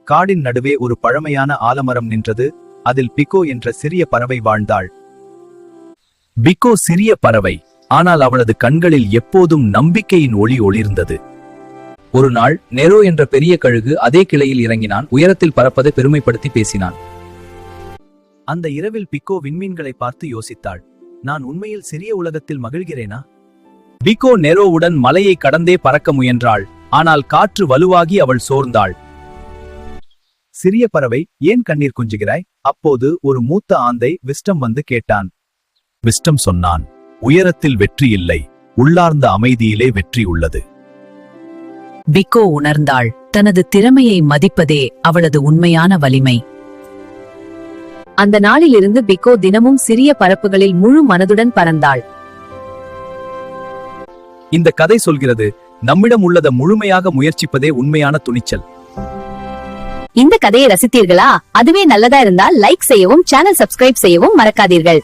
காடின் நடுவே ஒரு பழமையான ஆலமரம் நின்றது. அதில் பிகோ என்ற சிறிய பறவை வாழ்ந்தாள். பிகோ சிறிய பறவை, ஆனால் அவளது கண்களில் எப்போதும் நம்பிக்கையின் ஒளி ஒளிர்ந்தது. ஒரு நாள் நெரோ என்ற பெரிய கழுகு அதே கிளையில் இறங்கினான். உயரத்தில் பறப்பதை பெருமைப்படுத்தி பேசினான். அந்த இரவில் பிகோ விண்மீன்களை பார்த்து யோசித்தாள். நான் உண்மையில் சிறிய உலகத்தில் மகிழ்கிறேனா? பிகோ நெரோவுடன் மலையை கடந்தே பறக்க முயன்றாள். ஆனால் காற்று வலுவாகி அவள் சோர்ந்தாள். சிறிய பறவை, ஏன் கண்ணீர் குஞ்சுகிறாய்? அப்போது ஒரு மூத்த ஆந்தை விஸ்டம் வந்து கேட்டான். விஸ்டம் சொன்னான், உயரத்தில் வெற்றி இல்லை, உள்ளார்ந்த அமைதியிலே வெற்றி உள்ளது. பிகோ உணர்ந்தாள், தனது திறமையை மதிப்பதே அவளது உண்மையான வலிமை. அந்த நாளிலிருந்து பிகோ தினமும் சிறிய பரப்புகளில் முழு மனதுடன் பறந்தாள். இந்த கதை சொல்கிறது, நம்மிடம் உள்ளதை முழுமையாக முயற்சிப்பதே உண்மையான துணிச்சல். இந்த கதையை ரசித்தீர்களா? அதுவே நல்லதா இருந்தால் லைக் செய்யவும், சேனல் சப்ஸ்கிரைப் செய்யவும் மறக்காதீர்கள்.